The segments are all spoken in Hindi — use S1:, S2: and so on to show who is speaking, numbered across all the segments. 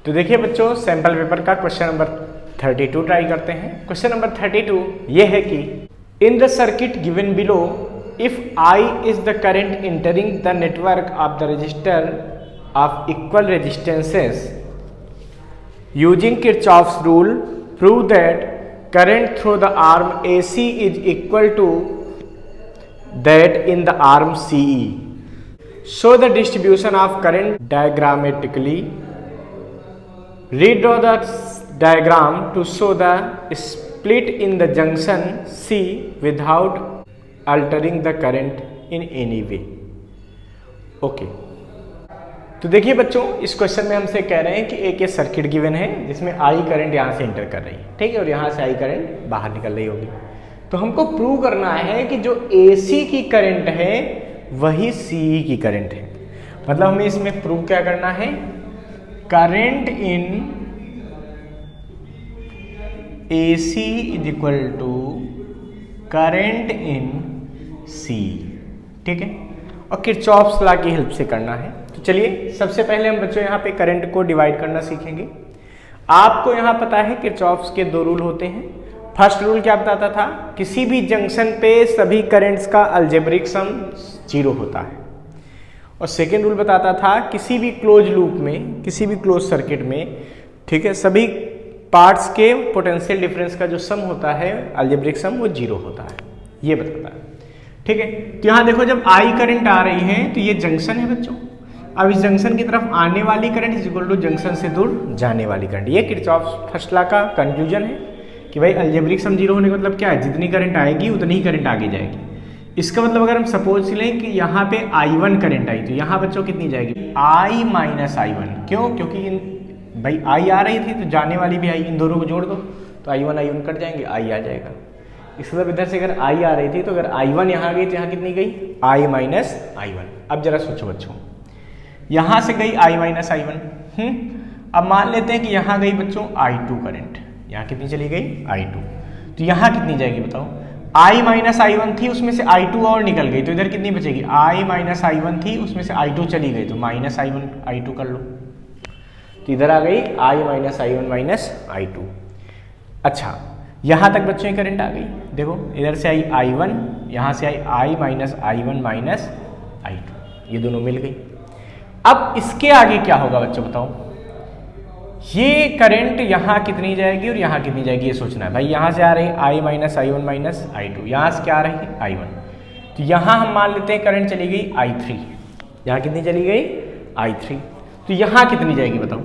S1: तो देखिए बच्चों, सैंपल पेपर का क्वेश्चन नंबर 32 ट्राई करते हैं। क्वेश्चन नंबर 32 ये है कि in the circuit given below, if I is the current entering the network of the register of equal resistances using Kirchhoff's rule, prove that current through the arm AC is equal to that in the arm CE. Show the distribution of current diagrammatically. Redraw the diagram to show the split in the junction C without altering the current in any way. Okay तो देखिए बच्चों, इस क्वेश्चन में हमसे कह रहे हैं कि एक ये सर्किट गिवन है जिसमें I करंट यहाँ से इंटर कर रही है, ठीक है, और यहाँ से I करंट बाहर निकल रही होगी। तो हमको प्रूव करना है कि जो AC की करंट है वही CE की करंट है। मतलब हमें इसमें प्रूव क्या करना है, current in AC is equal to current in CE, ठीक है, और किरचॉफ्स लॉ की हेल्प से करना है। तो चलिए सबसे पहले हम बच्चों यहाँ पे करंट को डिवाइड करना सीखेंगे। आपको यहाँ पता है किरचॉफ्स के दो रूल होते हैं। फर्स्ट रूल क्या बताता था, किसी भी जंक्शन पे सभी करंट्स का अलजेब्रिक सम 0 होता है। और सेकेंड रूल बताता था किसी भी क्लोज लूप में, किसी भी क्लोज सर्किट में, ठीक है, सभी पार्ट्स के पोटेंशियल डिफरेंस का जो सम होता है अलजेब्रिक सम वो 0 होता है, ये बताता है, ठीक है। तो यहाँ देखो, जब I करंट आ रही है तो ये जंक्शन है बच्चों। अब इस जंक्शन की तरफ आने वाली current is equal to junction से दूर जाने वाली करंट। ये किरचॉफ्स फर्स्ट लॉ का कंक्लूजन है कि भाई अलजेब्रिक सम 0 होने का मतलब क्या है, जितनी करंट आएगी उतनी ही करंट आगे जाएगी। इसका मतलब अगर हम सपोज लें कि यहाँ पे I1 करंट आई तो यहाँ बच्चों कितनी जाएगी, I माइनस I1। क्यों? क्योंकि भाई I आ रही थी तो जाने वाली भी I, इन दोनों को जोड़ दो तो I1 कट जाएंगे, I आ जाएगा। इसका मतलब इधर से अगर I आ रही थी तो अगर I1 यहाँ गई तो यहाँ कितनी गई, I माइनस I1। अब जरा सोचो बच्चों, यहाँ से गई I माइनस I1, अब मान लेते हैं कि यहाँ गई बच्चों I2 करंट, यहाँ कितनी चली गई I2, तो यहाँ कितनी जाएगी बताओ, I माइनस I1 थी, उसमें से I2 और निकल गई तो इधर कितनी बचेगी, I माइनस I1 थी, उसमें से I2 चली गई तो माइनस I2 कर लो, तो इधर आ गई I minus I1 minus I2। अच्छा, यहाँ तक बच्चों की करंट आ गई। देखो इधर से आई I1, यहाँ से आई I minus I1 minus I2, ये दोनों मिल गई। अब इसके आगे क्या होगा बच्चों बताओ, ये करंट यहाँ कितनी जाएगी और यहाँ कितनी जाएगी ये सोचना है। भाई यहाँ से आ रही I minus I1 minus I2, यहाँ से क्या आ रही है I1, तो यहाँ हम मान लेते हैं करंट चली गई I3, यहाँ कितनी चली गई I3, तो यहाँ कितनी जाएगी बताओ।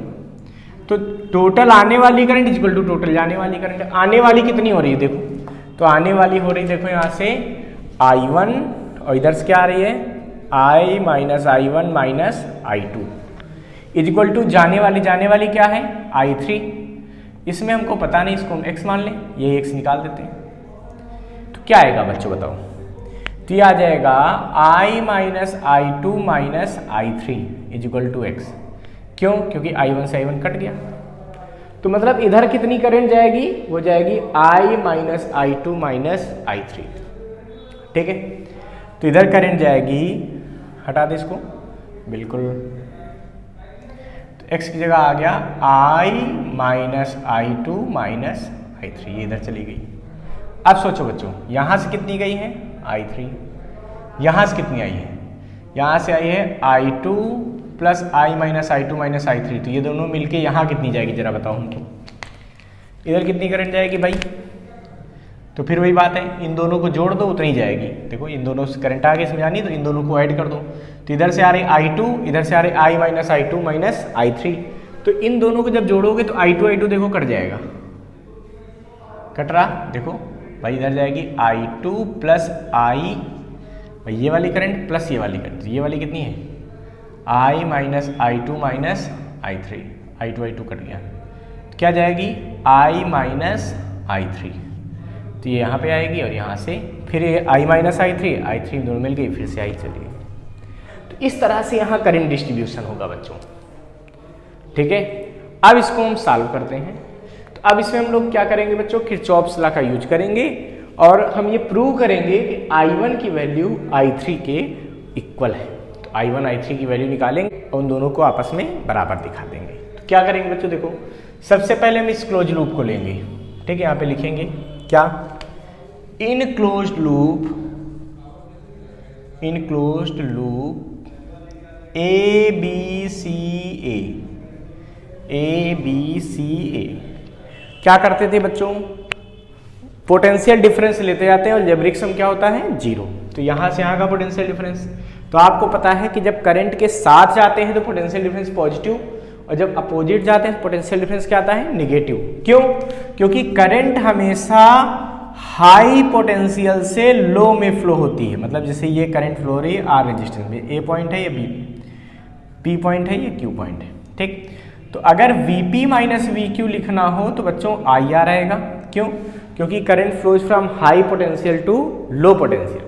S1: तो टोटल आने वाली current is equal to total जाने वाली करंट। आने वाली कितनी हो रही है देखो, तो आने वाली हो रही देखो यहाँ से I1 और इधर से क्या आ रही है I minus I1 minus I2 is equal to जाने वाली क्या है I3। इसमें हमको पता नहीं, इसको हम x मान लें, ये x निकाल देते हैं तो क्या आएगा बच्चों बताओ, तो ये आ जाएगा I minus I2 minus I3 is equal to x। क्यों? क्योंकि I1 से I1 कट गया, तो मतलब इधर कितनी करंट जाएगी, वो जाएगी I minus I2 minus I3, ठीक है। तो इधर करंट जाएगी, हटा दे इसको बिल्कुल, तो x की जगह आ गया I minus I2 minus I3, ये इधर चली गई। अब सोचो बच्चों, यहाँ से कितनी गई है I3, यहाँ से कितनी आई है, यहाँ से आई है I2 plus I minus I2 minus I3, तो ये दोनों मिलके यहाँ कितनी जाएगी जरा बताओ हमको, इधर कितनी करंट जाएगी भाई। तो फिर वही बात है, इन दोनों को जोड़ दो उतनी जाएगी। देखो इन दोनों से करंट आगे समझानी तो इन दोनों को ऐड कर दो, तो इधर से आ रही I2, इधर से आ रही I minus I2 minus I3, तो इन दोनों को जब जोड़ोगे तो I2 देखो कट जाएगा, कट रहा देखो भाई, इधर जाएगी I2 प्लस I, भाई ये वाली करंट प्लस ये वाली करंट, ये वाली कितनी है I minus I2 minus I3, I2 cut गया, तो क्या जाएगी I माइनस I3, तो ये यहाँ पे आएगी और यहाँ से फिर ये I माइनस I3 दोनों मिल गई, फिर से I चली गई। तो इस तरह से यहाँ करंट डिस्ट्रीब्यूशन होगा बच्चों, ठीक है। अब इसको हम सॉल्व करते हैं। तो अब इसमें हम लोग क्या करेंगे बच्चों, किरचॉफ्स लॉ का यूज करेंगे और हम ये प्रूव करेंगे कि I1 की वैल्यू I3 के इक्वल है। तो I1 I3 की वैल्यू निकालेंगे और उन दोनों को आपस में बराबर दिखा देंगे। तो क्या करेंगे बच्चों, देखो सबसे पहले हम इस क्लोज लूप को लेंगे, ठीक है। यहाँ पे लिखेंगे क्या, in closed loop A B C A. क्या करते थे बच्चों, पोटेंशियल डिफरेंस लेते जाते हैं और अलजेब्रिक सम क्या होता है, 0। तो यहाँ से यहाँ का पोटेंशियल डिफरेंस, तो आपको पता है कि जब करंट के साथ जाते हैं तो पोटेंशियल डिफरेंस पॉजिटिव, और जब अपोजिट जाते हैं पोटेंशियल डिफरेंस क्या आता है, निगेटिव। क्यों, क्योंकि करंट हमेशा हाई पोटेंशियल से लो में फ्लो होती है। मतलब जैसे ये करंट फ्लो हो रही है आर रेजिस्टेंस में, ए पॉइंट है, ये बी पॉइंट है, ये क्यू पॉइंट है, ठीक। तो अगर Vp माइनस VQ लिखना हो तो बच्चों IR आएगा। क्यों, क्योंकि current flows from high potential to low potential.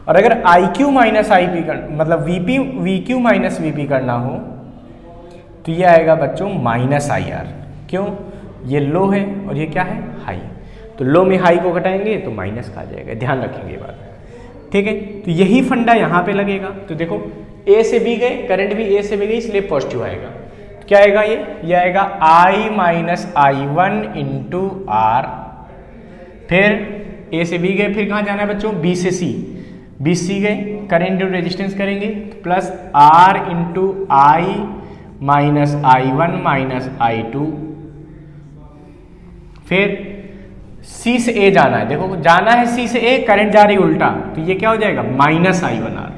S1: और अगर IQ माइनस IP मतलब VQ माइनस VP करना हो तो ये आएगा बच्चों माइनस IR। क्यों, ये लो है और ये क्या है, हाई। तो लो में हाई को घटाएंगे तो माइनस का आ जाएगा, ध्यान रखेंगे ये बात, ठीक है। तो यही फंडा यहाँ पे लगेगा। तो देखो A से B गए, करंट भी A से B गई, इसलिए पॉजिटिव आएगा। तो क्या आएगा, ये आएगा I minus I1 into R। फिर A से B गए, फिर कहाँ जाना है बच्चों, B से C, B से C गए, करंट इंटू रेजिस्टेंस करेंगे, plus R into I minus I1 minus I2। फिर C से A जाना है, देखो जाना है C से A, करंट जा रही उल्टा, तो ये क्या हो जाएगा, minus I1R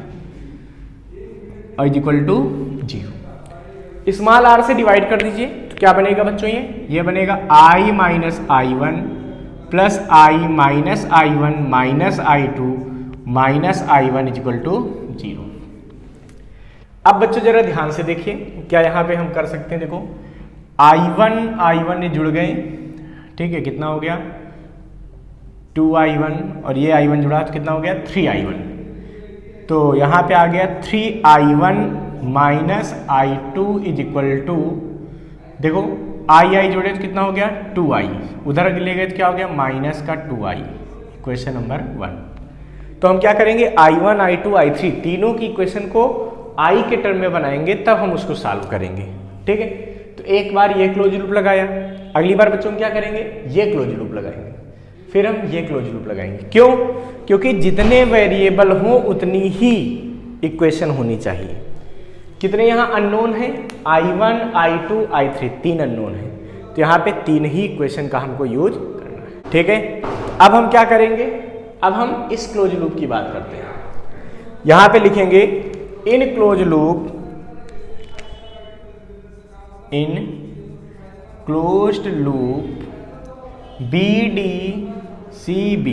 S1: is equal to 0। Small r से डिवाइड कर दीजिए तो क्या बनेगा बच्चों, ये बनेगा I minus I1 plus I minus I1 minus I2 minus I1 is equal to 0। अब बच्चों जरा ध्यान से देखिए क्या यहाँ पे हम कर सकते हैं। देखो I1 ये जुड़ गए, ठीक है, कितना हो गया 2I1, और ये I1 जुड़ा तो कितना हो गया 3I1। तो यहाँ पे आ गया 3I1 minus I2 is equal to, देखो I जोड़े तो कितना हो गया 2I, उधर ले गए तो क्या हो गया माइनस का 2I। Equation number 1। तो हम क्या करेंगे, I1 I2 I3 तीनों की इक्वेशन को I के टर्म में बनाएंगे, तब हम उसको सॉल्व करेंगे, ठीक है। तो एक बार ये क्लोज लूप लगाया, अगली बार बच्चों क्या करेंगे, ये क्लोज लूप लगाएंगे, फिर हम ये क्लोज लूप लगाएंगे। क्यों, क्योंकि जितने वेरिएबल हो उतनी ही इक्वेशन होनी चाहिए। कितने यहाँ अननोन है, I1 I2 I3 तीन अननोन है, तो यहाँ पे तीन ही इक्वेशन का हमको यूज करना है, ठीक है। अब हम क्या करेंगे, अब हम इस क्लोज लूप की बात करते हैं। यहाँ पे लिखेंगे इन क्लोज लूप BDCB।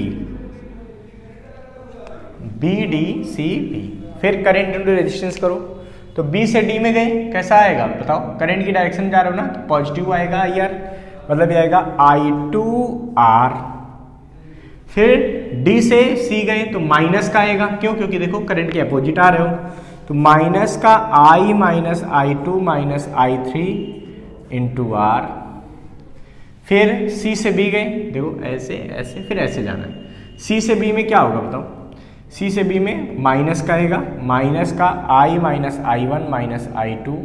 S1: फिर करंट इंटू रेजिस्टेंस करो, तो B से D में गए, कैसा आएगा बताओ, करंट की डायरेक्शन जा रहे हो ना, तो पॉजिटिव आएगा IR, मतलब ये आएगा I2R। फिर D से C गए तो माइनस का आएगा, क्यों, क्योंकि देखो करंट के अपोजिट आ रहे हो, तो माइनस का I minus I2 minus I3 into R। फिर C से B गए, देखो ऐसे ऐसे फिर ऐसे जाना है। C से B में क्या होगा बताओ, C से B में माइनस का आएगा, माइनस का I minus I1 minus I2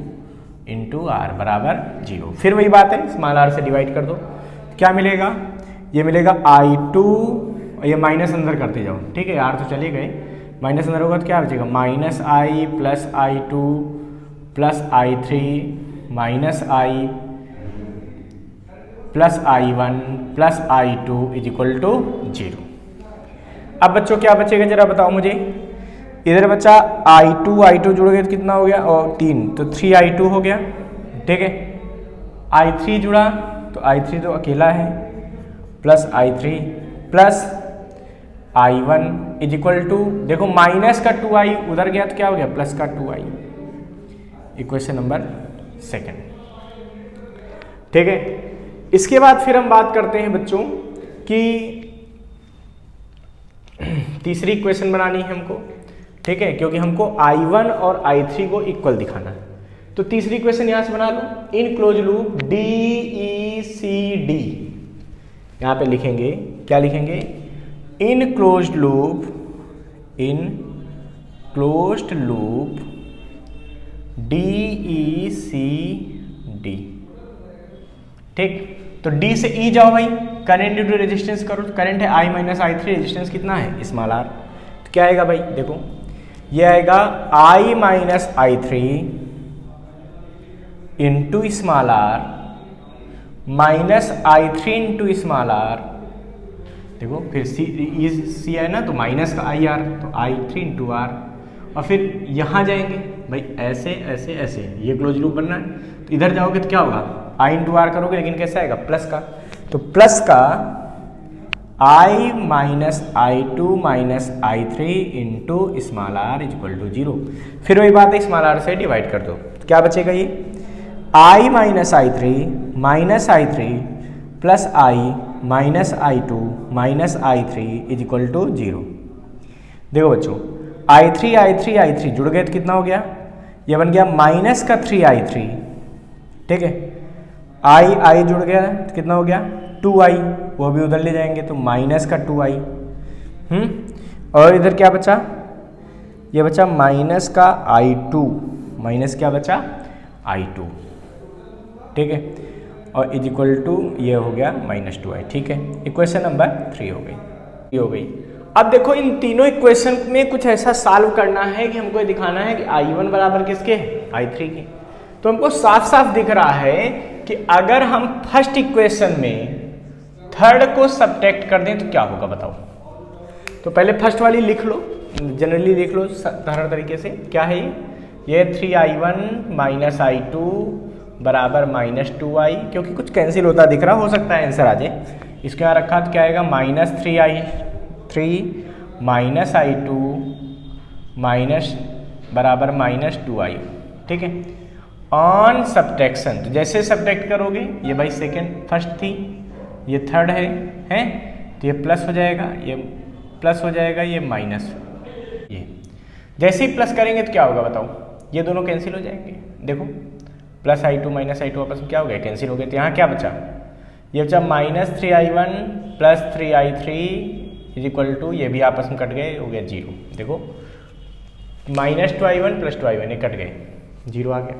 S1: into R बराबर 0। फिर वही बात है, स्मॉल r से डिवाइड कर दो, क्या मिलेगा, ये मिलेगा I2, ये माइनस अंदर करते जाओ, ठीक है, R तो चले गए, माइनस अंदर होगा तो क्या बचेगा, minus I plus I2 plus I3 minus I plus I1 plus I2 is equal to 0। अब बच्चों क्या बचेगा जरा बताओ मुझे, इधर बचा I2 जुड़ गए तो कितना हो गया, और 3, तो 3I2 हो गया, ठीक है। I3 जुड़ा तो I3 तो अकेला है, plus I3 plus I1 is equal to, देखो माइनस का 2I उधर गया तो क्या हो गया प्लस का 2I। इक्वेशन नंबर 2, ठीक है। इसके बाद फिर हम बात करते हैं बच्चों कि तीसरी इक्वेशन बनानी है हमको, ठीक है, क्योंकि हमको I1 और I3 को इक्वल दिखाना है। तो तीसरी इक्वेशन यहां से बना लो, इन क्लोज लूप DECD, यहां पे लिखेंगे, क्या लिखेंगे, इन क्लोज्ड लूप DECD ठीक। तो डी से ई जाओ भाई, करंट इंटू रेजिस्टेंस करो, तो करंट है I माइनस I3, रेजिस्टेंस कितना है स्मॉल r। तो क्या आएगा भाई, देखो ये आएगा I minus I3 into small r minus I3 into small r, देखो फिर सी है ना तो माइनस का IR, तो I3 इंटू R, और फिर यहाँ जाएंगे भाई ऐसे ऐसे ऐसे, ये क्लोज लूप बनना है, तो इधर जाओगे तो क्या होगा I इंटू R करोगे, लेकिन कैसा आएगा प्लस का, तो प्लस का I minus I2 minus I3 into small r equal to 0। फिर वही बात है, स्मॉल r से डिवाइड कर दो, तो क्या बचेगा ये I minus I3 minus I3 plus I minus I2 minus I3 equal to 0। देखो बच्चों I3 जुड़ गए तो कितना हो गया, ये बन गया माइनस का 3I3, ठीक है, I जुड़ गया तो कितना हो गया 2I, वो भी उधर ले जाएंगे तो माइनस का 2I, और इधर क्या बचा, ये बचा माइनस का I2, माइनस क्या बचा I2, ठीक है, और इज इक्वल टू ये हो गया माइनस 2I, ठीक है। इक्वेशन नंबर 3 हो गई। अब देखो इन तीनों इक्वेशन में कुछ ऐसा सॉल्व करना है कि हमको ये दिखाना है कि I1 बराबर किसके है I3 के। तो हमको साफ साफ दिख रहा है कि अगर हम फर्स्ट इक्वेशन में थर्ड को सब्ट्रैक्ट कर दें तो क्या होगा बताओ। तो पहले फर्स्ट वाली लिख लो, जनरली लिख लो साधारण तरीके से, क्या है ये 3I1 माइनस I2 बराबर माइनस 2I, क्योंकि कुछ कैंसिल होता दिख रहा, हो सकता है आंसर आ जाए। इसके यहाँ रखा तो क्या आएगा minus 3I3 minus I2 minus बराबर माइनस 2I, ठीक है। ऑन सब्ट्रैक्शन, तो जैसे सब्ट्रैक्ट करोगे, ये भाई सेकेंड, फर्स्ट थी, ये थर्ड है, तो ये प्लस हो जाएगा, ये प्लस हो जाएगा, ये माइनस, ये जैसे ही प्लस करेंगे तो क्या होगा बताओ, ये दोनों कैंसिल हो जाएंगे। देखो प्लस I2 माइनस I2 आपस में क्या हो गया, कैंसिल हो गए, तो यहाँ क्या बचा, ये बचा minus 3I1 plus 3I3 is equal to, ये भी आपस में कट गए, हो गया 0। देखो माइनस 2I1 प्लस 2I1 ये कट गए, 0 आ गया।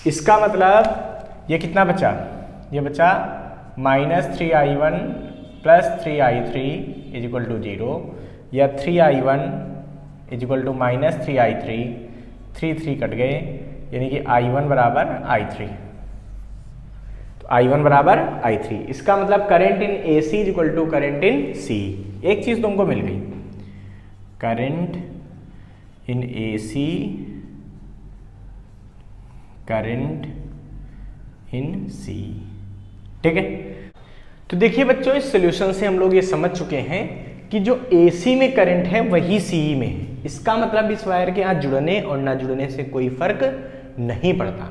S1: इसका मतलब ये कितना बचा, ये बचा minus 3I1 plus 3I3 is equal to 0, या 3I1 is equal to minus 3I3, 3 cut गए, यानी कि I1 बराबर I3, तो I1 बराबर I3। इसका मतलब current in AC is equal to current in C। एक चीज तुमको मिल गई, current in AC, current in C, ठीक है। तो देखिए बच्चों, इस सॉल्यूशन से हम लोग ये समझ चुके हैं कि जो AC में करंट है वही CE में है। इसका मतलब इस वायर के यहाँ जुड़ने और ना जुड़ने से कोई फर्क नहीं पड़ता।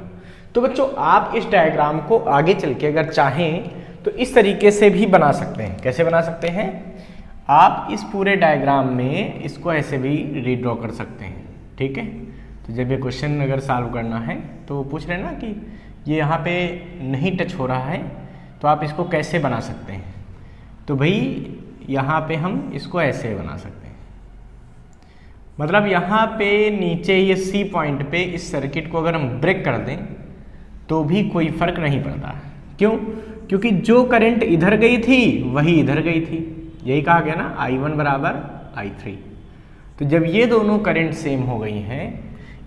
S1: तो बच्चों आप इस डायग्राम को आगे चल के अगर चाहें तो इस तरीके से भी बना सकते हैं। कैसे बना सकते हैं, आप इस पूरे डायग्राम में इसको ऐसे भी रीड्रॉ कर सकते हैं, ठीक है। तो जब ये क्वेश्चन अगर सॉल्व करना है तो पूछ रहे हैं ना कि ये यहाँ पे नहीं टच हो रहा है, तो आप इसको कैसे बना सकते हैं। तो भाई यहाँ पे हम इसको ऐसे बना सकते हैं, मतलब यहाँ पे नीचे ये C पॉइंट पे इस सर्किट को अगर हम ब्रेक कर दें तो भी कोई फर्क नहीं पड़ता। क्यों, क्योंकि जो करंट इधर गई थी वही इधर गई थी, यही कहा गया ना I1 बराबर I3। तो जब ये दोनों करंट सेम हो गई हैं,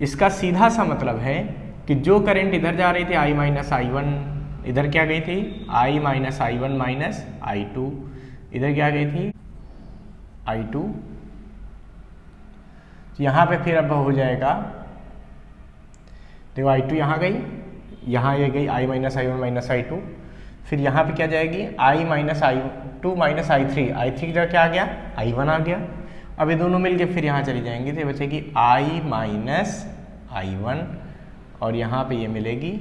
S1: इसका सीधा सा मतलब है कि जो करंट इधर जा रही थी I माइनस I1, इधर क्या गई थी I minus I1 minus I2, इधर क्या गई थी I2। यहाँ पे फिर अब हो जाएगा, देखो I2 यहाँ गई, यहाँ ये गई I minus I1 minus I2, फिर यहाँ पे क्या जाएगी I minus I2 minus I3, I3 की जगह क्या आ गया I1 आ गया। अब ये दोनों मिलके फिर यहाँ चली जाएंगी, तो बचेगी I माइनस I1, और यहाँ पे ये मिलेगी,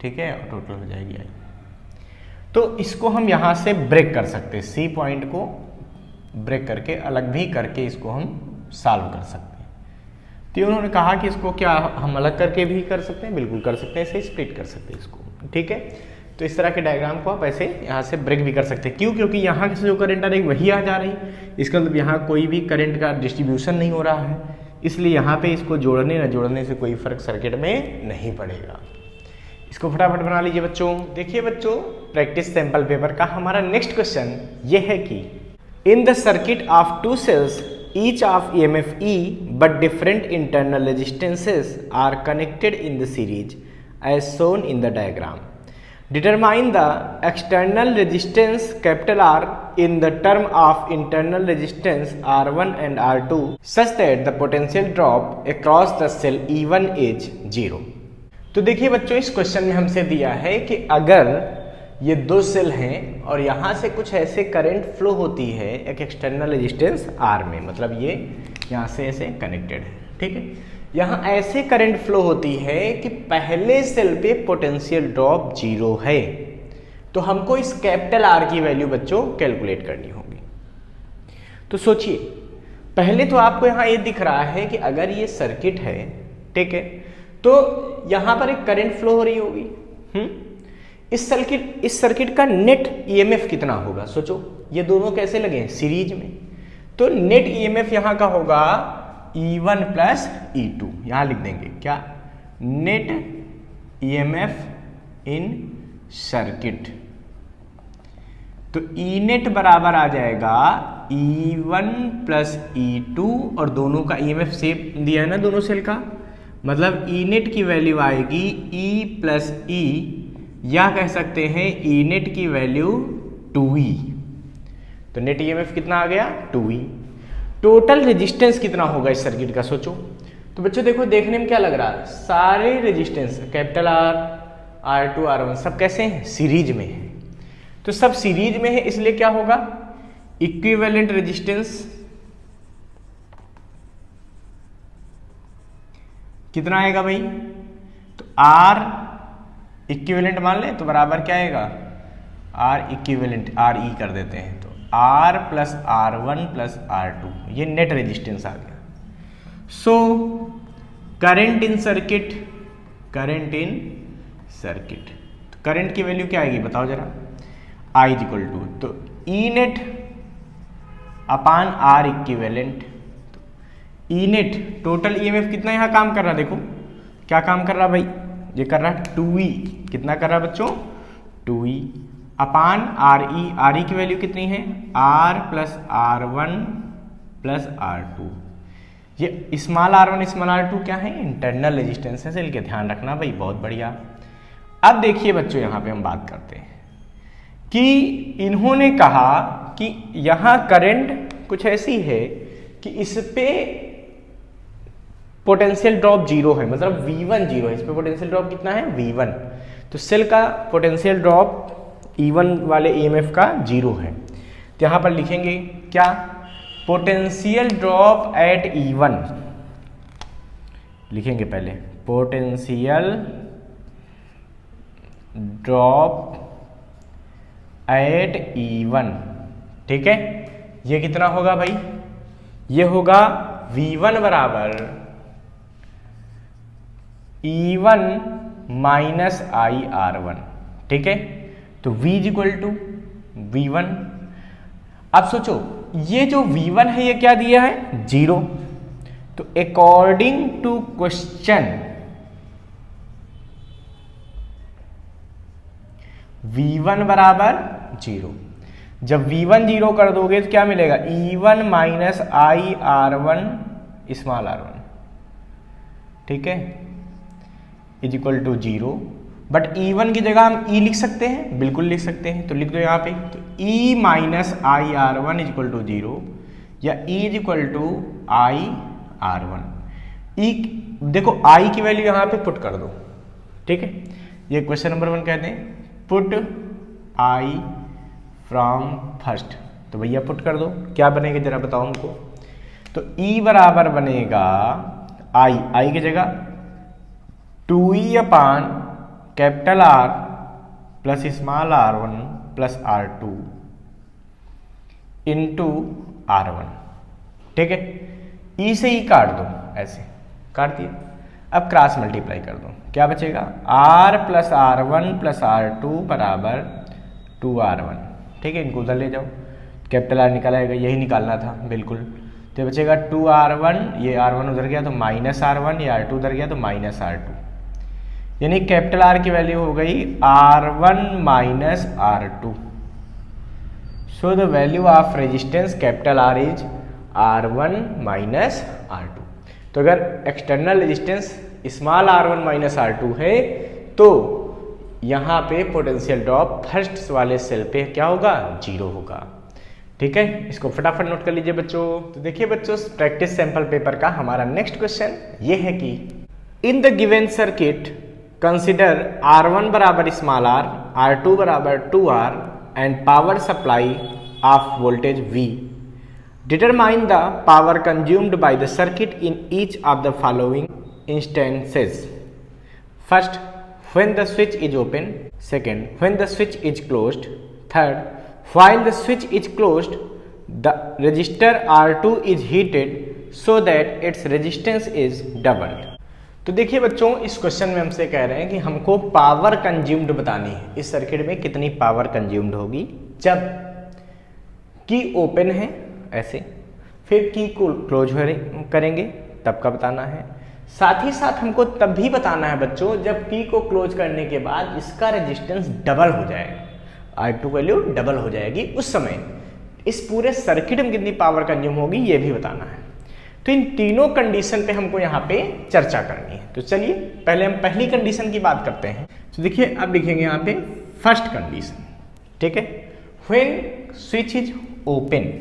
S1: ठीक है, और टोटल हो जाएगी I। तो इसको हम यहाँ से ब्रेक कर सकते हैं, C पॉइंट को ब्रेक करके अलग भी करके इसको हम सॉल्व कर सकते हैं। तो उन्होंने कहा कि इसको क्या हम अलग करके भी कर सकते हैं, बिल्कुल कर सकते हैं, ऐसे स्प्लिट कर सकते हैं इसको, ठीक है। तो इस तरह के डायग्राम को आप ऐसे यहाँ से ब्रेक भी कर सकते हैं। क्यों, क्योंकि यहाँ से जो करंट आ रही वही आ जा रही, इसका मतलब यहाँ कोई भी करंट का डिस्ट्रीब्यूशन नहीं हो रहा है, इसलिए यहाँ पे इसको जोड़ने न जोड़ने से कोई फर्क सर्किट में नहीं पड़ेगा। इसको फटाफट बना लीजिए बच्चों। देखिए बच्चों, प्रैक्टिस सैंपल पेपर का हमारा नेक्स्ट क्वेश्चन ये है कि in the circuit of two cells each of EMF E but different internal resistances are connected in the series as shown in the diagram. Determine the external resistance capital R in the term of internal resistance R1 and R2 such that the potential drop across the cell E1 is 0. तो देखिए बच्चों, इस क्वेश्चन में हमसे दिया है कि अगर ये दो सेल हैं और यहाँ से कुछ ऐसे करंट फ्लो होती है एक एक्सटर्नल रेजिस्टेंस R में, मतलब ये यहाँ से ऐसे कनेक्टेड है, ठीक है। यहाँ ऐसे करंट फ्लो होती है कि पहले सेल पे पोटेंशियल ड्रॉप 0 है, तो हमको इस कैपिटल R की वैल्यू बच्चों कैलकुलेट करनी होगी। तो सोचिए, पहले तो आपको यहाँ ये दिख रहा है कि अगर ये सर्किट है, ठीक है, तो यहाँ पर एक करंट फ्लो हो रही होगी। इस सर्किट का नेट EMF कितना होगा? सोचो, ये दोनों कैसे लगे हैं? सीरीज में। तो नेट EMF यहाँ का होगा E1 प्लस E2। यहाँ लिख देंगे क्या? नेट EMF इन सर्किट। तो E नेट बराबर आ जाएगा E1 प्लस E2, और दोनों का EMF सेम दिया है ना दोनों सेल का, मतलब E नेट की वैल्यू आएगी E प्लस E, या कह सकते हैं E नेट की वैल्यू 2E। तो नेट EMF कितना आ गया? 2E। टोटल रेजिस्टेंस कितना होगा इस सर्किट का? सोचो। तो बच्चों देखो, देखने में क्या लग रहा है? सारे resistance capital R, R2, R1 सब कैसे हैं? सीरीज में है। तो सब सीरीज में है, इसलिए क्या होगा? इक्विवेलेंट रेजिस्टेंस कितना आएगा भाई? तो R इक्विवेलेंट मान ले तो बराबर क्या आएगा? R इक्विवेलेंट RE कर देते हैं, तो R plus R1 plus R2, ये नेट रेजिस्टेंस आ गया। सो current in circuit, current in circuit, तो करंट की वैल्यू क्या आएगी बताओ जरा? I इज इक्वल टू, तो E नेट अपान R equivalent. E net total EMF कितना यहाँ काम कर रहा है? देखो क्या काम कर रहा भाई? ये कर रहा है 2E। कितना कर रहा है बच्चों? 2E अपान RE। RE की वैल्यू कितनी है? R plus R1 plus R2। ये स्मॉल R1 स्मॉल R2 क्या है? इंटरनल रेजिस्टेंस है सेल के, ध्यान रखना भाई, बहुत बढ़िया। अब देखिए बच्चों, यहाँ पे हम बात करते हैं कि इन्होंने कहा कि यहाँ करंट कुछ ऐसी है कि इस पे पोटेंशियल ड्रॉप 0 है, मतलब V1 0 है, इस पे पोटेंशियल ड्रॉप कितना है? V1। तो सेल का पोटेंशियल ड्रॉप E1 वाले EMF का 0 है। तो यहाँ पर लिखेंगे क्या? पोटेंशियल ड्रॉप एट E1 लिखेंगे पहले, पोटेंशियल ड्रॉप एट E1, ठीक है। ये कितना होगा भाई? ये होगा V1 बराबर E1 माइनस IR1, ठीक है। तो V is equal to V1। अब सोचो, ये जो V1 है ये क्या दिया है? 0। तो अकॉर्डिंग टू क्वेश्चन V1 बराबर 0। जब V1 0 कर दोगे तो क्या मिलेगा? E1 minus IR1 small R1, ठीक है, is equal to 0। But E1 की जगह हम E लिख सकते हैं, बिल्कुल लिख सकते हैं, तो लिख दो यहाँ पे। तो E minus IR1 is equal to 0, या E is equal to IR1। E देखो, I की वैल्यू यहाँ पे पुट कर दो, ठीक है। ये क्वेश्चन नंबर 1 कहते हैं पुट I फ्रॉम फर्स्ट। तो भैया पुट कर दो, क्या बनेगा जरा बताओ हमको। तो E बराबर बनेगा I की जगह 2E upon capital R plus small R1 plus R2 into R1, ठीक है। E से E काट दो, ऐसे काट दिए। अब क्रॉस मल्टीप्लाई कर दो, क्या बचेगा? R plus R1 plus R2 बराबर 2R1, ठीक है। इनको उधर ले जाओ, कैपिटल R निकाला आएगा, यही निकालना था बिल्कुल। तो बचेगा 2R1, ये R1 उधर गया तो माइनस R1, ये R2 उधर गया तो माइनस R2। यानी कैपिटल आर की वैल्यू हो गई R1 minus R2। So the value of resistance capital R is R1 minus R2। तो अगर external resistance small R1 minus R2 है तो यहाँ पे पोटेंशियल ड्रॉप फर्स्ट वाले सेल पे क्या होगा, 0 होगा। ठीक है, इसको फटाफट नोट कर लीजिए बच्चों। तो देखिए बच्चों, प्रैक्टिस सैंपल पेपर का हमारा नेक्स्ट क्वेश्चन ये है कि in the given circuit consider R1 बराबर स्मॉल r, R2 बराबर 2r and power supply of voltage V। Determine the power consumed by the circuit in each of the following instances. First, when the switch is open. Second, when the switch is closed. Third, while the switch is closed, the resistor R2 is heated so that its resistance is doubled. तो देखिए बच्चों, इस क्वेश्चन में हमसे कह रहे हैं कि हमको पावर कंज्यूम्ड बतानी है। इस सर्किट में कितनी पावर कंज्यूम्ड होगी जब की ओपन है ऐसे, फिर की को क्लोज करेंगे तब का बताना है। साथ ही साथ हमको तब भी बताना है बच्चों जब की को क्लोज करने के बाद इसका रेजिस्टेंस डबल हो जाएगा, R2 वैल्यू डबल हो जाएगी, उस समय इस पूरे सर्किट में कितनी पावर कंज्यूम होगी ये भी बताना है। तो इन तीनों कंडीशन पे हमको यहाँ पे चर्चा करनी है। तो चलिए पहले हम पहली कंडीशन की बात करते हैं। तो देखिए अब लिखेंगे यहाँ पे फर्स्ट कंडीशन। ठीक है, when switch is open,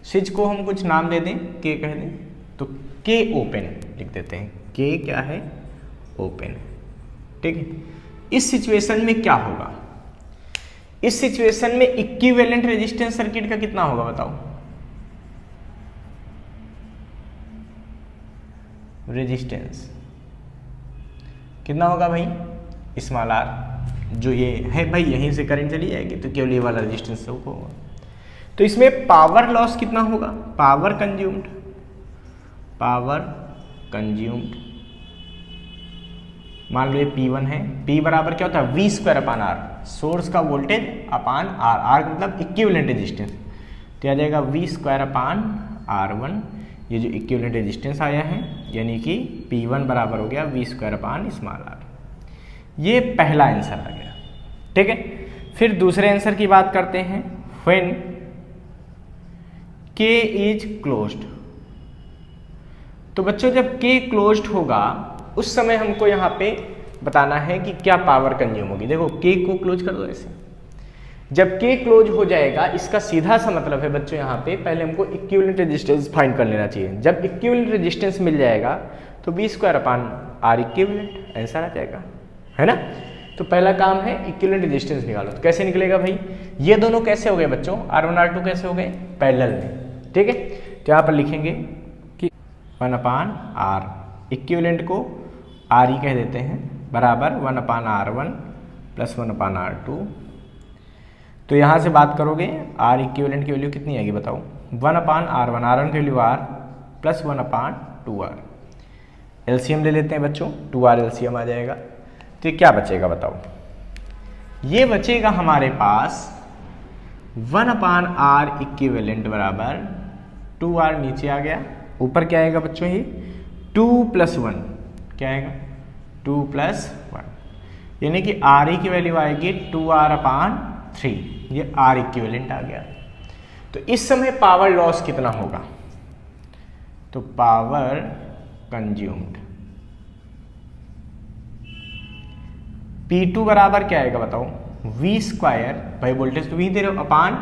S1: switch को हम कुछ नाम दे दें, के कह दें, तो के ओपन लिख देते हैं। के क्या है, ओपन। ठीक है, इस सिचुएशन में क्या होगा, इस सिचुएशन में इक्विवेलेंट रेजिस्टेंस सर्किट का कितना होगा बताओ। रेजिस्टेंस कितना होगा भाई, स्मॉल r, जो ये है भाई यहीं से करंट चली जाएगी तो केवल ये वाला रेजिस्टेंस होगा। तो इसमें पावर लॉस कितना होगा, पावर कंज्यूम्ड, पावर कंज्यूम्ड मान लो ये P1 है, P बराबर क्या होता है V square upon R, source का वोल्टेज अपान R, R मतलब इक्विवेलेंट रेजिस्टेंस, तो आ जाएगा V स्क्वायर अपान R1। ये जो इक्विवेलेंट रेजिस्टेंस आया है यानी कि P1 बराबर हो गया V स्क्वायर अपान स्मॉल r। ये पहला आंसर आ गया। ठीक है, फिर दूसरे आंसर की बात करते हैं। व्हेन K इज क्लोज्ड, तो बच्चों जब K क्लोज्ड होगा उस समय हमको यहाँ पे बताना है कि क्या पावर कंज्यूम होगी। देखो K को क्लोज कर दो ऐसे, जब K क्लोज हो जाएगा इसका सीधा सा मतलब है बच्चों यहाँ पे पहले हमको इक्विवेलेंट रेजिस्टेंस फाइंड कर लेना चाहिए। जब इक्विवेलेंट रेजिस्टेंस मिल जाएगा तो V square upon R equivalent answer आ जाएगा, है ना। तो पहला काम है इक्विवेलेंट रेजिस्टेंस निकालो। तो कैसे निकलेगा भाई, ये दोनों कैसे हो गए बच्चों, R1 R2 कैसे हो गए, पैरेलल में। ठीक है, तो यहाँ पर लिखेंगे कि 1 अपान R इक्विवेलेंट को R ही कह देते हैं बराबर 1 अपान R1 प्लस 1 अपान R2। तो यहाँ से बात करोगे R इक्विवेलेंट की वैल्यू कितनी आएगी बताओ, 1 अपान R1, R1 की वैल्यू R प्लस 1 अपान 2R। एलसीएम ले लेते हैं बच्चों, 2R एलसीएम आ जाएगा। तो ये क्या बचेगा बताओ, ये बचेगा हमारे पास 1 अपान R इक्विवेलेंट बराबर 2R, नीचे आ गया, ऊपर क्या आएगा बच्चों, ये 2 प्लस 1 क्या आएगा, 2 प्लस 1, यानी कि R की वैल्यू आएगी 2R अपान 3, ये R इक्विवेलेंट आ गया। तो इस समय पावर लॉस कितना होगा, तो पावर कंज्यूम्ड P2 बराबर क्या आएगा बताओ, V स्क्वायर, भाई वोल्टेज तो V दे रहे हो, अपान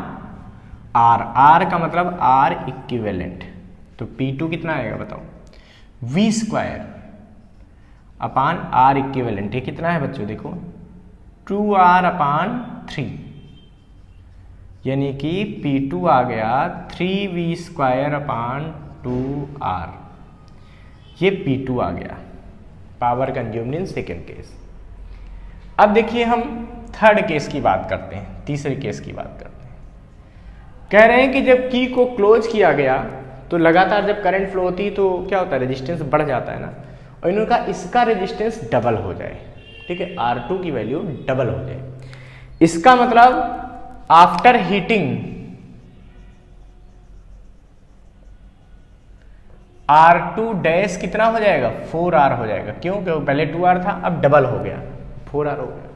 S1: R, R का मतलब R इक्विवेलेंट, तो P2 कितना आएगा बताओ, V square upon R equivalent, ये कितना है बच्चों देखो 2R अपान 3, यानी कि P2 आ गया 3V स्क्वायर अपान 2R, ये P2 आ गया, power consumed in second case. अब देखिए हम थर्ड केस की बात करते हैं, तीसरे केस की बात करते हैं। कह रहे हैं कि जब की को क्लोज किया गया तो लगातार जब करंट फ्लो होती है तो क्या होता है, रेजिस्टेंस बढ़ जाता है ना, और इन्होंने कहा इसका रेजिस्टेंस डबल हो जाए। ठीक है, R2 की वैल्यू डबल हो जाए, इसका मतलब आफ्टर हीटिंग R2 डैश कितना हो जाएगा, 4R हो जाएगा। क्यों? क्योंकि पहले 2R था, अब डबल हो गया, 4R हो गया।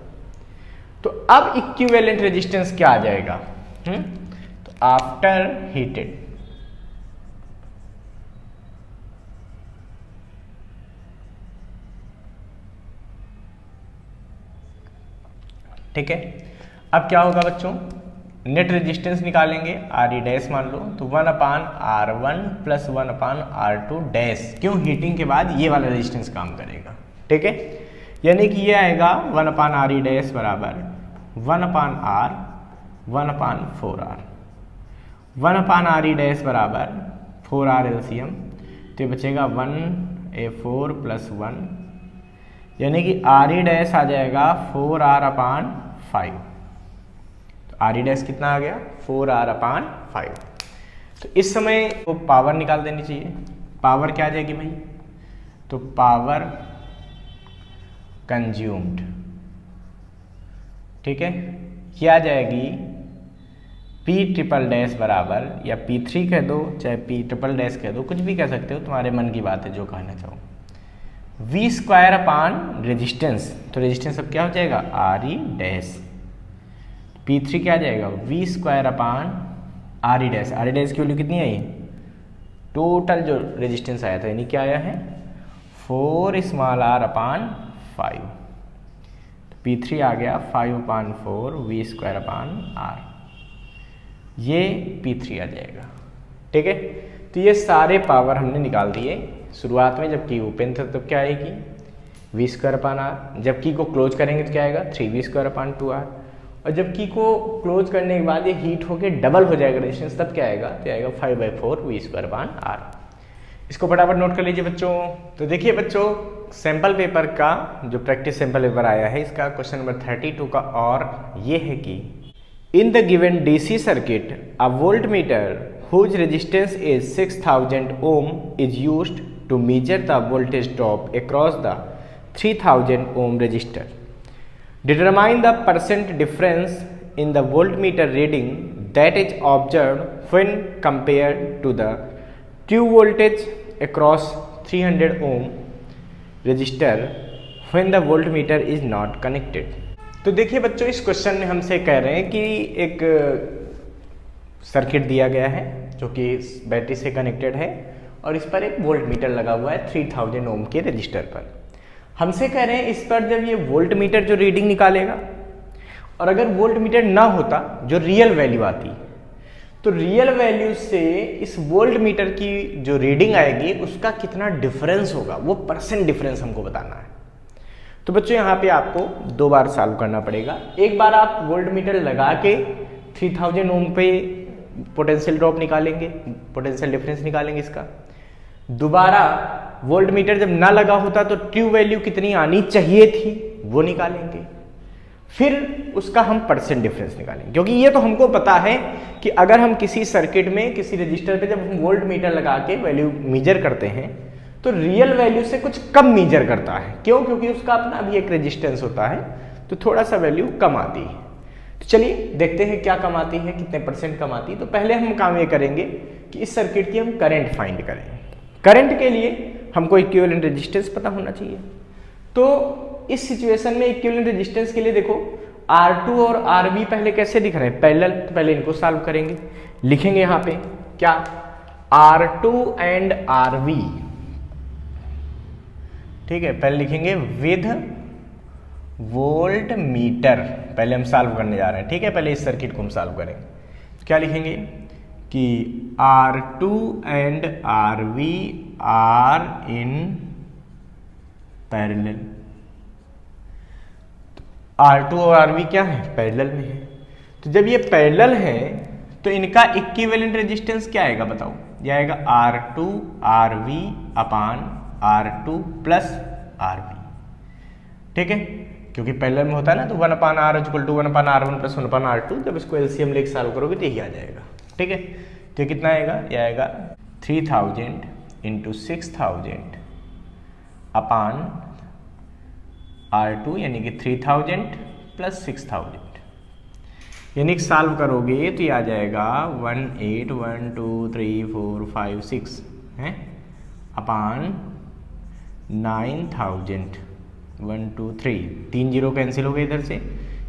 S1: तो अब इक्विवेलेंट रेजिस्टेंस क्या आ जाएगा? तो आफ्टर हीटेड, ठीक है। अब क्या होगा बच्चों, नेट रेजिस्टेंस निकालेंगे, आर ई डैश मान लो, तो 1/R1 प्लस 1/R2 डैश। क्यों? हीटिंग के बाद ये वाला रेजिस्टेंस काम करेगा, ठीक है। यानी कि ये आएगा 1/R ई डैश बराबर 1/R 1/4R, 1/R ई डैश बराबर 4R एलसीएम, तो ये बचेगा 1A4 प्लस 1, यानी कि आर ई डैश आ जाएगा 4R/5। तो आर ई डैश कितना आ गया, 4R/5। तो इस समय वो पावर निकाल देनी चाहिए। पावर क्या आ जाएगी भाई? तो पावर कंज्यूम्ड, ठीक है, ये आ जाएगी P ट्रिपल डैश बराबर, या P3 कह दो चाहे P ट्रिपल डैश कह दो, कुछ भी कह सकते हो, तुम्हारे मन की बात है जो कहना चाहो। V² रेजिस्टेंस, तो रेजिस्टेंस अब क्या हो जाएगा, आर ई डैश। P3 क्या आ जाएगा, V² R E dash. R E dash की वैल्यू कितनी आई? टोटल जो रेजिस्टेंस आया था, यानी क्या आया है, 4r/5। P3 आ गया 5/4 V²/R, ये P3 आ जाएगा, ठीक है। तो ये सारे पावर हमने निकाल दिए। शुरुआत में जब की ओपन था तब क्या आएगी, V²/R, जब की को क्लोज करेंगे तो क्या आएगा, 3V²/2R, और जब की को क्लोज करने के बाद ये हीट होके डबल हो जाएगा रेजिस्टेंस, तब क्या आएगा, तो आएगा 5/4 V²/R। इसको फटाफट नोट कर लीजिए बच्चों। तो देखिए बच्चों, सैंपल पेपर का जो प्रैक्टिस सैंपल पेपर आया है, इसका क्वेश्चन नंबर 32 का और ये है कि in the given DC circuit a voltmeter whose resistance is 6000 ohm is used to measure the voltage drop across the 3000 ohm resistor. Determine the percent difference in the voltmeter reading that is observed when compared to the true voltage across 300 ohm resistor when the voltmeter is not connected. तो देखिए बच्चों, इस क्वेश्चन में हमसे कह रहे हैं कि एक सर्किट दिया गया है जो कि बैटरी से कनेक्टेड है और इस पर एक वोल्ट मीटर लगा हुआ है 3000 ओम के रजिस्टर पर। हमसे कह रहे हैं इस पर जब ये वोल्ट मीटर जो रीडिंग निकालेगा, और अगर वोल्ट मीटर ना होता, जो रियल वैल्यू आती, तो रियल वैल्यू से इस वोल्ट मीटर की जो रीडिंग आएगी उसका कितना डिफरेंस होगा, वो परसेंट डिफरेंस हमको बताना है। तो बच्चों यहाँ पे आपको 2 बार सॉल्व करना पड़ेगा। एक बार आप वोल्ट मीटर लगा के 3000 ओम पे पोटेंशियल ड्रॉप निकालेंगे, पोटेंशियल डिफरेंस निकालेंगे इसका। दोबारा वोल्ट मीटर जब ना लगा होता तो ट्रू वैल्यू कितनी आनी चाहिए थी वो निकालेंगे, फिर उसका हम परसेंट डिफरेंस निकालेंगे। क्योंकि ये तो हमको पता है कि अगर हम किसी सर्किट में किसी रजिस्टर पे जब हम वोल्ट मीटर लगा के वैल्यू मेजर करते हैं तो रियल वैल्यू से कुछ कम मेजर करता है। क्यों? क्योंकि उसका अपना भी एक रेजिस्टेंस होता है, तो थोड़ा सा वैल्यू कम आती है। तो चलिए देखते हैं क्या कम आती है, कितने परसेंट कम आती है। तो पहले हम काम ये करेंगे कि इस सर्किट की हम करंट फाइंड करें। करंट के लिए हमको इक्विवेलेंट रेजिस्टेंस पता होना चाहिए। तो इस सिचुएशन में इक्विवेलेंट रेजिस्टेंस के लिए देखो R2 और RV पहले कैसे दिख रहे हैं, पैरेलल। तो पहले इनको सॉल्व करेंगे, लिखेंगे यहाँ पे क्या, R2 एंड RV, ठीक है। पहले लिखेंगे विद वोल्ट मीटर, पहले हम सॉल्व करने जा रहे हैं, ठीक है। पहले इस सर्किट को हम सॉल्व करेंगे। क्या लिखेंगे कि R2 and RV are in parallel. R2 और RV क्या है, पैरेलल में है। तो जब ये पैरेलल है तो इनका इक्विवेलेंट रेजिस्टेंस क्या आएगा बताओ, ये आएगा R2 RV अपान R2 प्लस RV, ठीक है। क्योंकि पैरेलल में होता है ना, तो 1/R equal to 1/R1 plus 1/R2। जब इसको एलसीएम लेके सॉल्व करोगे तो यही आ जाएगा, ठीक है। तो ये कितना आएगा, ये आएगा 3000 इंटू 6000 अपान R2, यानी कि 3000 प्लस 6000, यानी कि सॉल्व करोगे तो ये आ जाएगा 1 8 1 2 3 4 5 6 है अपान 9000, 1 2 3, 3 जीरो कैंसिल हो गए इधर से,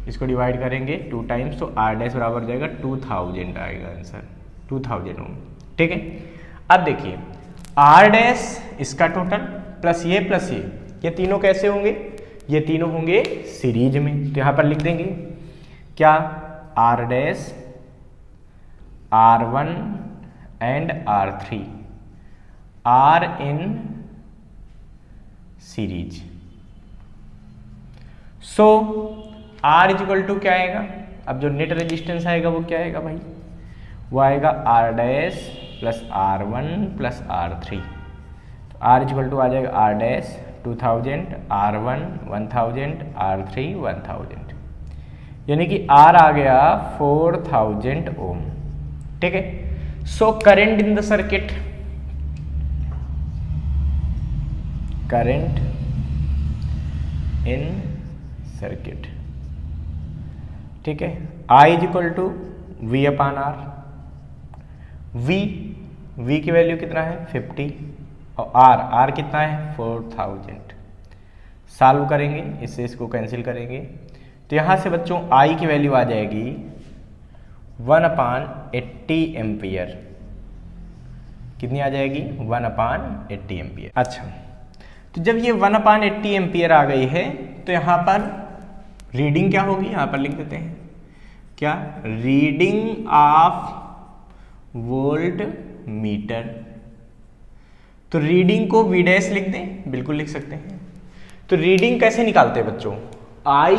S1: इसको डिवाइड करेंगे 2 टाइम्स तो आर डैश बराबर हो जाएगा 2000 आएगा आंसर, 2000 ओम। ठीक है, अब देखिए आर डैश इसका टोटल प्लस ये तीनों कैसे होंगे, ये तीनों होंगे सीरीज में, तो यहाँ पर लिख देंगे क्या, R dash R1 and R3 are in series. So R equal to क्या आएगा, अब जो नेट रेजिस्टेंस आएगा वो क्या आएगा भाई, वो आएगा R dash plus R1 plus R3। तो R इक्वल टू आ जाएगा R डैश 2000, R1 1000, R3 1000, यानी कि R आ गया 4000 ओम। ठीक है, so current in the circuit, current in circuit, ठीक है, I is equal to V upon R। V की वैल्यू कितना है 50 और R कितना है 4000। सॉल्व करेंगे, इससे इसको कैंसिल करेंगे, तो यहाँ से बच्चों I की वैल्यू आ जाएगी 1/80 एम्पियर। कितनी आ जाएगी 1/80 एम्पियर। अच्छा, तो जब ये 1/80 एम्पियर आ गई है तो यहाँ पर रीडिंग क्या होगी, यहाँ पर लिख देते हैं क्या, रीडिंग ऑफ वोल्ट मीटर। तो रीडिंग को V डैश लिख दें, बिल्कुल लिख सकते हैं। तो रीडिंग कैसे निकालते हैं बच्चों, I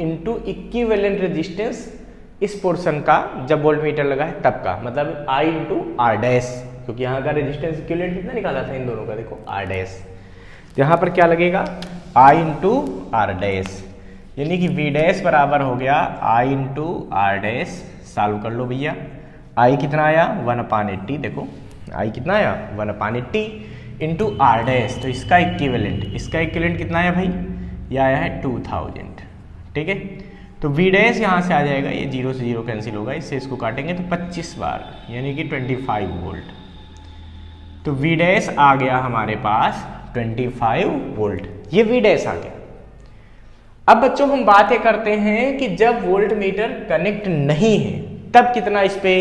S1: इंटू इक्विवेलेंट रेजिस्टेंस इस पोर्शन का, जब वोल्ट मीटर लगा है तब का, मतलब I इंटू R डैश, क्योंकि यहाँ का रेजिस्टेंस इक्विवेलेंट कितना निकाला था इन दोनों का, देखो R डैश। तो यहाँ पर क्या लगेगा I इंटू R डैश, यानी कि V डैश बराबर हो गया I into R dash. Solve कर लो भैया, I कितना आया 1/80, देखो I कितना आया 1/80 इंटू R डैश, तो इसका इक्विवेलेंट कितना आया भाई, ये आया है 2000। ठीक है, तो V डैश यहाँ से आ जाएगा, ये 0 से 0 कैंसिल होगा, इससे इसको काटेंगे तो 25 बार, यानी कि 25 वोल्ट। तो V डैश आ गया हमारे पास 25 वोल्ट, ये V डैश आ गया। अब बच्चों हम बातें करते हैं कि जब वोल्ट मीटर कनेक्ट नहीं है तब कितना इस पे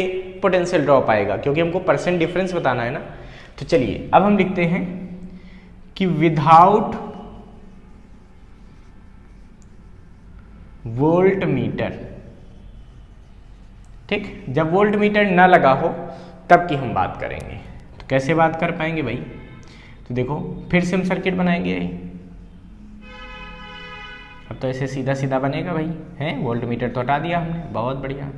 S1: पोटेंशियल ड्रॉप आएगा, क्योंकि हमको परसेंट डिफरेंस बताना है ना। तो चलिए अब हम लिखते हैं कि विदाउट वोल्ट मीटर, ठीक, जब वोल्ट मीटर ना लगा हो तब की हम बात करेंगे। तो कैसे बात कर पाएंगे भाई, तो देखो फिर से हम सर्किट बनाएंगे, अब तो ऐसे सीधा सीधा बनेगा भाई, हैं, वोल्ट मीटर तो हटा दिया हमने, बहुत बढ़िया।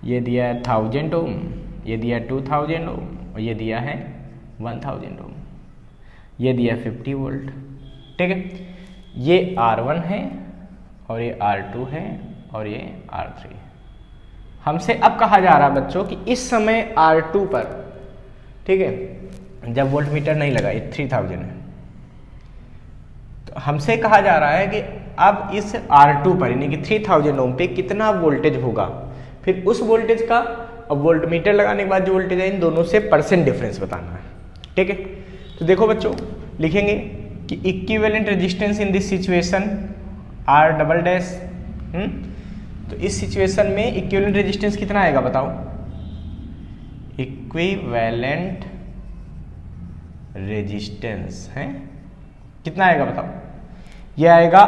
S1: ये दिया है 1000 ओम, ये दिया है 2000 ओम, और ये दिया है 1000 ओम, ये दिया 50 वोल्ट। ठीक है, ये R1 है और ये R2 है और ये R3। हमसे अब कहा जा रहा है बच्चों कि इस समय R2 पर, ठीक है, जब वोल्ट मीटर नहीं लगा, ये 3000 है, तो हमसे कहा जा रहा है कि अब इस R2 पर यानी कि 3000 ओम पे कितना वोल्टेज होगा, फिर उस वोल्टेज का अब वोल्ट मीटर लगाने के बाद जो वोल्टेज है इन दोनों से परसेंट डिफरेंस बताना है। ठीक है, तो देखो बच्चों लिखेंगे कि equivalent resistance in this situation R double dash, तो इस सिचुएशन में इक्विवेलेंट रेजिस्टेंस कितना आएगा बताओ, इक्विवेलेंट रेजिस्टेंस है कितना आएगा बताओ, ये आएगा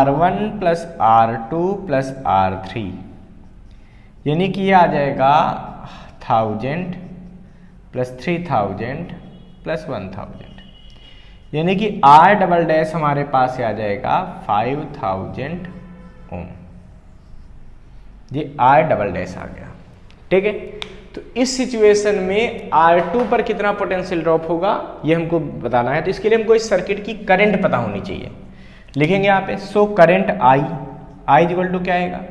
S1: R1 plus R2 plus R3, यानी कि ये आ जाएगा 1000 प्लस 3000 प्लस 1000, यानी कि R डबल डैश हमारे पास आ जाएगा 5000 ओम। ये R डबल डैश आ गया। ठीक है, तो इस सिचुएशन में R2 पर कितना पोटेंशियल ड्रॉप होगा ये हमको बताना है, तो इसके लिए हमको इस सर्किट की करंट पता होनी चाहिए। लिखेंगे यहाँ पे, so current I equal to क्या आएगा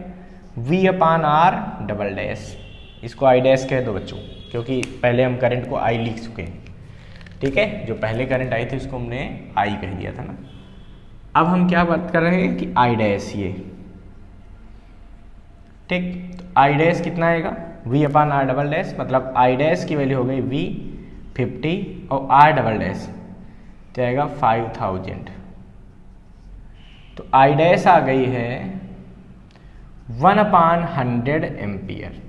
S1: V upon R double dash, इसको I डैश कह दो बच्चों, क्योंकि पहले हम करंट को I लिख चुके हैं। ठीक है, जो पहले करंट आई थी उसको हमने I कह दिया था ना। अब हम क्या बात कर रहे हैं कि I डैश, ये ठीक, तो I डैश कितना आएगा V upon R double dash, मतलब I डैश की वैल्यू हो गई V 50 और R डबल डैश तो आएगा 5000। तो I डैश आ गई है 1/100 एम्पियर।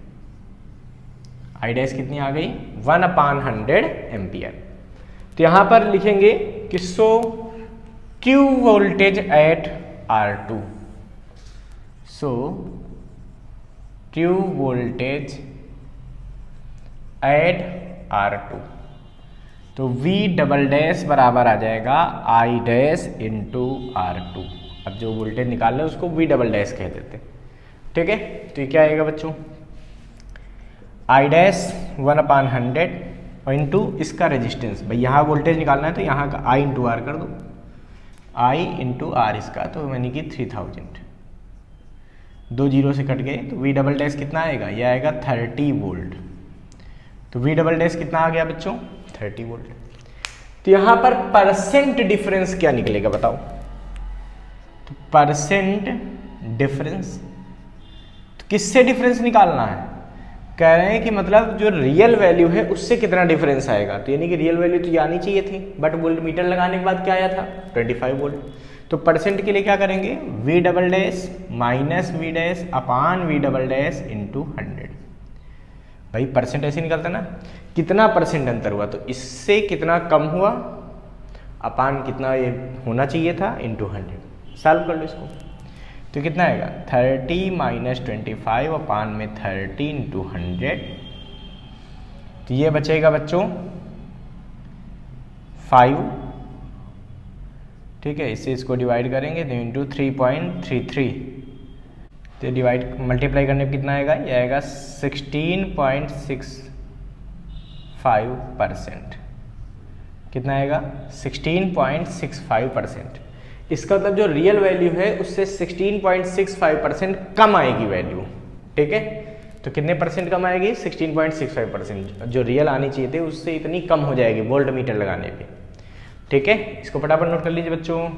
S1: I डैश कितनी आ गई 1/100 एम्पियर। तो यहां पर लिखेंगे कि सो Q voltage at R2, so Q voltage at R2, तो V डबल डैश बराबर आ जाएगा I डैश इंटू R2। अब जो वोल्टेज निकाल रहे हैं उसको V डबल डैश कह देते, ठीक है। तो ये क्या आएगा बच्चों, I डैश 1/100 और इंटू इसका रेजिस्टेंस, भाई यहाँ वोल्टेज निकालना है तो यहाँ का I इंटू R कर दो, I इंटू R इसका, तो यानी कि 3000। 2 जीरो से कट गए तो V डबल डैश कितना आएगा, यह आएगा 30 वोल्ट। तो V डबल डैश कितना आ गया बच्चों 30 वोल्ट। तो यहाँ पर परसेंट डिफरेंस क्या निकलेगा बताओ, तो परसेंट डिफरेंस, तो किससे डिफरेंस निकालना है, कह रहे हैं कि मतलब जो रियल वैल्यू है उससे कितना डिफरेंस आएगा। तो यानी कि रियल वैल्यू तो ये आनी चाहिए थी, बट वोल्ट मीटर लगाने के बाद क्या आया था 25 वोल्ट। तो परसेंट के लिए क्या करेंगे, V double dash minus V dash अपान V डबल डैश इंटू 100। भाई परसेंट ऐसे निकलता ना, कितना परसेंट अंतर हुआ, तो इससे कितना कम हुआ अपान कितना ये होना चाहिए था इंटू 100। सॉल्व कर लो इसको, तो कितना आएगा 30 माइनस 25 अपान में 30 इंटू 100। तो ये बचेगा बच्चों 5, ठीक है। इससे इसको डिवाइड करेंगे तो इंटू 3.33, तो डिवाइड मल्टीप्लाई करने पर कितना आएगा, ये आएगा 16.65%। कितना आएगा 16.65%। इसका मतलब जो रियल वैल्यू है उससे 16.65% कम आएगी वैल्यू, ठीक है। तो कितने परसेंट कम आएगी 16.65%, जो रियल आनी चाहिए थी उससे इतनी कम हो जाएगी वोल्ट मीटर लगाने पे, ठीक है। इसको फटाफट नोट कर लीजिए बच्चों।